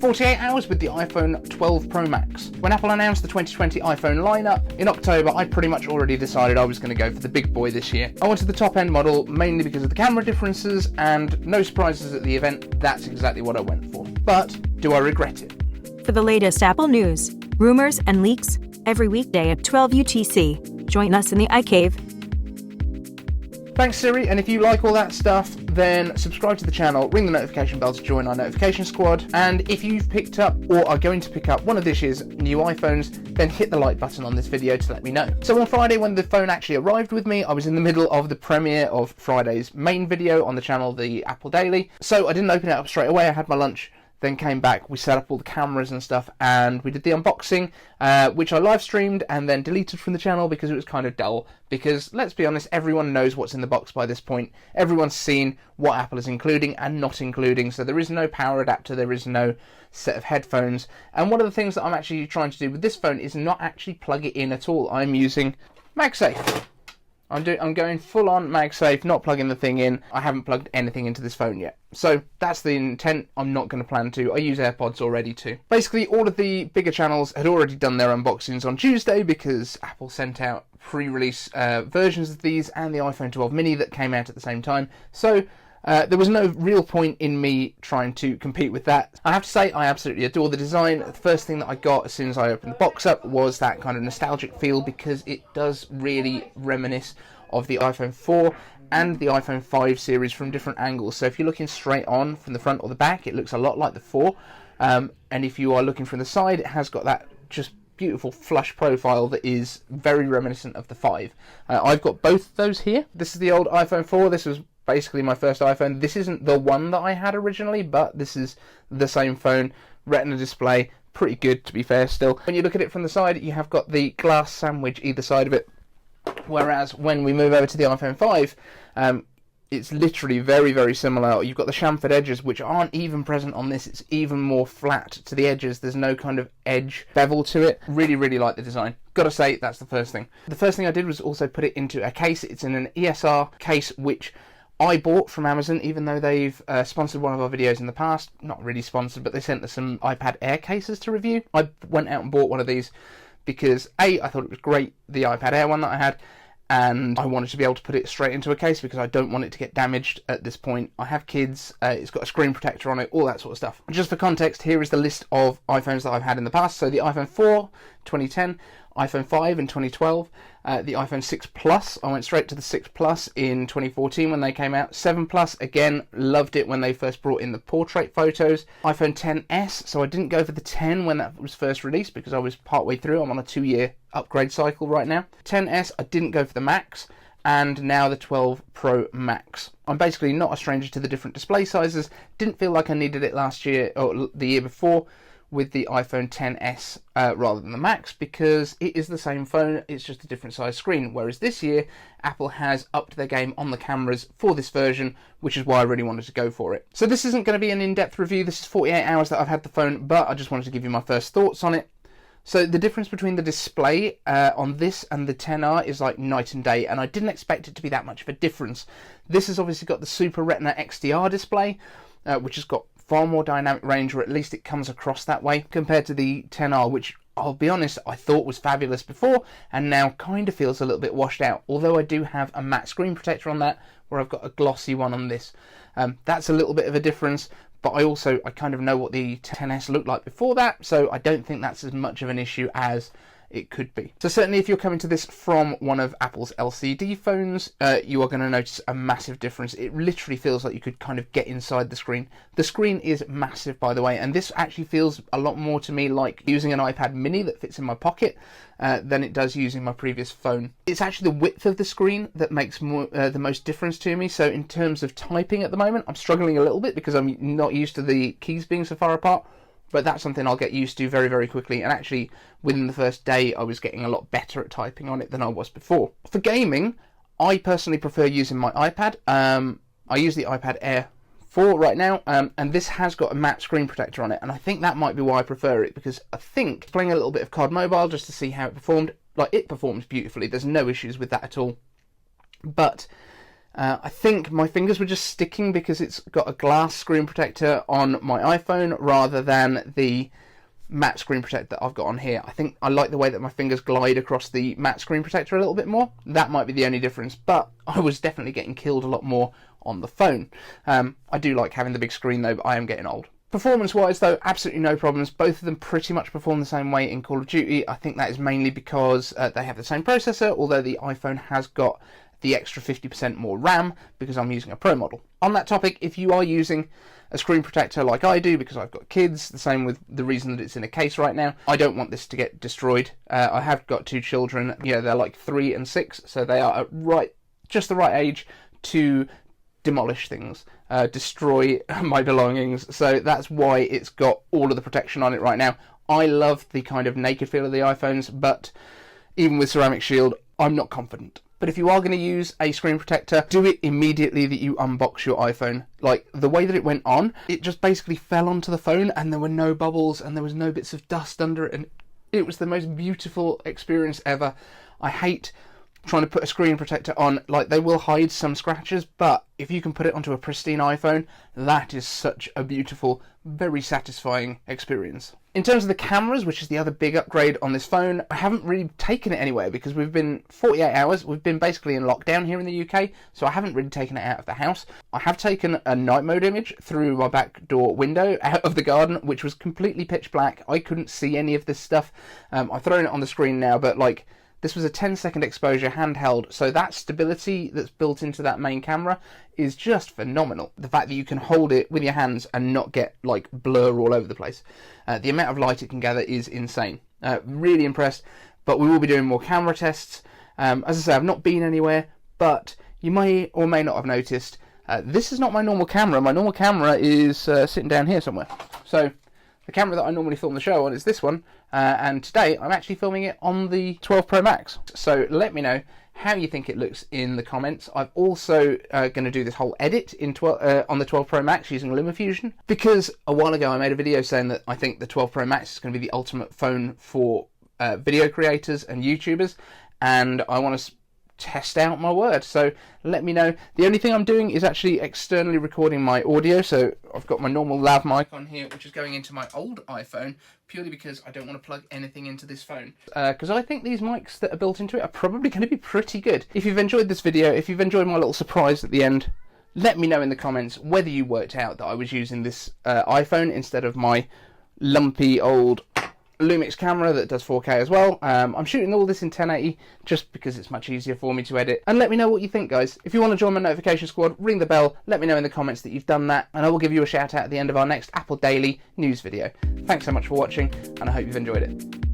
48 hours with the iPhone 12 Pro Max. When Apple announced the 2020 iPhone lineup in October, I pretty much already decided I was going to go for the big boy this year. I wanted the top end model mainly because of the camera differences, and no surprises at the event, that's exactly what I went for. But do I regret it? For the latest Apple news, rumors, and leaks, every weekday at 12 UTC, join us in the iCave. Thanks Siri, and if you like all that stuff, then subscribe to the channel, ring the notification bell to join our notification squad, and if you've picked up or are going to pick up one of this year's new iPhones, then hit the like button on this video to let me know. So on Friday, when the phone actually arrived with me, I was in the middle of the premiere of Friday's main video on the channel, the Apple Daily, so I didn't open it up straight away. I had my lunch, then came back, we set up all the cameras and stuff, and we did the unboxing, which I live streamed and then deleted from the channel because it was kind of dull. Because, let's be honest, everyone knows what's in the box by this point. Everyone's seen what Apple is including and not including, so there is no power adapter, there is no set of headphones. And one of the things that I'm actually trying to do with this phone is not actually plug it in at all. I'm using MagSafe. I'm going full on MagSafe, not plugging the thing in. I haven't plugged anything into this phone yet. So that's the intent. I'm not going to plan to. I use AirPods already too. Basically, all of the bigger channels had already done their unboxings on Tuesday because Apple sent out pre-release versions of these and the iPhone 12 mini that came out at the same time. So there was no real point in me trying to compete with that. I have to say, I absolutely adore the design. The first thing that I got as soon as I opened the box up was that kind of nostalgic feel, because it does really reminisce of the iPhone 4 and the iPhone 5 series from different angles. So if you're looking straight on from the front or the back, it looks a lot like the 4. And if you are looking from the side, it has got that just beautiful flush profile that is very reminiscent of the 5. I've got both of those here. This is the old iPhone 4. This was basically my first iPhone. This isn't the one that I had originally, but this is the same phone. Retina display, pretty good to be fair still. When you look at it from the side, you have got the glass sandwich either side of it, whereas when we move over to the iPhone 5, it's literally very, very similar. You've got the chamfered edges, which aren't even present on this. It's even more flat to the edges. There's no kind of edge bevel to it. Really, really like the design. Gotta say, that's the first thing. The first thing I did was also put it into a case. It's in an ESR case, which I bought from Amazon, even though they've sponsored one of our videos in the past. Not really sponsored, but they sent us some iPad Air cases to review. I went out and bought one of these because A, I thought it was great, the iPad Air one that I had, and I wanted to be able to put it straight into a case because I don't want it to get damaged at this point. I have kids, it's got a screen protector on it, all that sort of stuff. Just for context, here is the list of iPhones that I've had in the past. So the iPhone 4, 2010, iPhone 5 in 2012, the iPhone 6 Plus, I went straight to the 6 Plus in 2014 when they came out. 7 Plus, again, loved it when they first brought in the portrait photos. iPhone XS, so I didn't go for the 10 when that was first released because I was partway through. I'm on a 2-year upgrade cycle right now. XS, I didn't go for the Max, and now the 12 Pro Max. I'm basically not a stranger to the different display sizes. Didn't feel like I needed it last year or the year before with the iPhone XS rather than the Max, because it is the same phone, it's just a different size screen. Whereas this year, Apple has upped their game on the cameras for this version, which is why I really wanted to go for it. So this isn't going to be an in-depth review. This is 48 hours that I've had the phone, but I just wanted to give you my first thoughts on it. So the difference between the display on this and the XR is like night and day, and I didn't expect it to be that much of a difference. This has obviously got the Super Retina XDR display, which has got far more dynamic range, or at least it comes across that way, compared to the XR, which I'll be honest, I thought was fabulous before, and now kind of feels a little bit washed out. Although I do have a matte screen protector on that, where I've got a glossy one on this. That's a little bit of a difference, but I kind of know what the XS looked like before that, so I don't think that's as much of an issue as it could be. So certainly if you're coming to this from one of Apple's LCD phones, you are going to notice a massive difference. It literally feels like you could kind of get inside the screen. The screen is massive, by the way, and this actually feels a lot more to me like using an iPad mini that fits in my pocket than it does using my previous phone. It's actually the width of the screen that makes the most difference to me. So in terms of typing at the moment, I'm struggling a little bit because I'm not used to the keys being so far apart. But that's something I'll get used to very, very quickly. And actually, within the first day, I was getting a lot better at typing on it than I was before. For gaming, I personally prefer using my iPad. I use the iPad Air 4 right now, and this has got a matte screen protector on it. And I think that might be why I prefer it, because I think playing a little bit of COD Mobile just to see how it performed, like, it performs beautifully. There's no issues with that at all. But I think my fingers were just sticking because it's got a glass screen protector on my iPhone rather than the matte screen protector that I've got on here. I think I like the way that my fingers glide across the matte screen protector a little bit more. That might be the only difference, but I was definitely getting killed a lot more on the phone. I do like having the big screen though, but I am getting old. Performance-wise though, absolutely no problems. Both of them pretty much perform the same way in Call of Duty. I think that is mainly because they have the same processor, although the iPhone has got the extra 50% more RAM because I'm using a Pro model. On that topic, if you are using a screen protector like I do, because I've got kids, the same with the reason that it's in a case right now, I don't want this to get destroyed. I have got 2 children, they're like 3 and 6, so they are at just the right age to demolish things, destroy my belongings, so that's why it's got all of the protection on it right now. I love the kind of naked feel of the iPhones, but even with Ceramic Shield, I'm not confident. But if you are going to use a screen protector, do it immediately that you unbox your iPhone. Like, the way that it went on, it just basically fell onto the phone and there were no bubbles and there was no bits of dust under it, and it was the most beautiful experience ever. I hate trying to put a screen protector on. Like, they will hide some scratches, but if you can put it onto a pristine iPhone, that is such a beautiful, very satisfying experience. In terms of the cameras, which is the other big upgrade on this phone, I haven't really taken it anywhere because we've been 48 hours, we've been basically in lockdown here in the UK, so I haven't really taken it out of the house. I have taken a night mode image through my back door window out of the garden, which was completely pitch black. I couldn't see any of this stuff. I've thrown it on the screen now, but like, this was a 10-second exposure handheld, so that stability that's built into that main camera is just phenomenal. The fact that you can hold it with your hands and not get like blur all over the place. The amount of light it can gather is insane. Really impressed, but we will be doing more camera tests. As I say, I've not been anywhere, but you may or may not have noticed, this is not my normal camera. My normal camera is sitting down here somewhere. So the camera that I normally film the show on is this one, and today I'm actually filming it on the 12 Pro Max. So let me know how you think it looks in the comments. I'm also going to do this whole edit on the 12 Pro Max using LumaFusion, because a while ago I made a video saying that I think the 12 Pro Max is going to be the ultimate phone for video creators and YouTubers, and I want to test out my word, so let me know. The only thing I'm doing is actually externally recording my audio, so I've got my normal lav mic on here, which is going into my old iPhone, purely because I don't want to plug anything into this phone, because I think these mics that are built into it are probably going to be pretty good. If you've enjoyed this video, if you've enjoyed my little surprise at the end, let me know in the comments whether you worked out that I was using this iPhone instead of my lumpy old Lumix camera that does 4K as well. I'm shooting all this in 1080 just because it's much easier for me to edit. And let me know what you think, guys. If you want to join my notification squad, ring the bell, let me know in the comments that you've done that, and I will give you a shout out at the end of our next Apple Daily news video. Thanks so much for watching, and I hope you've enjoyed it.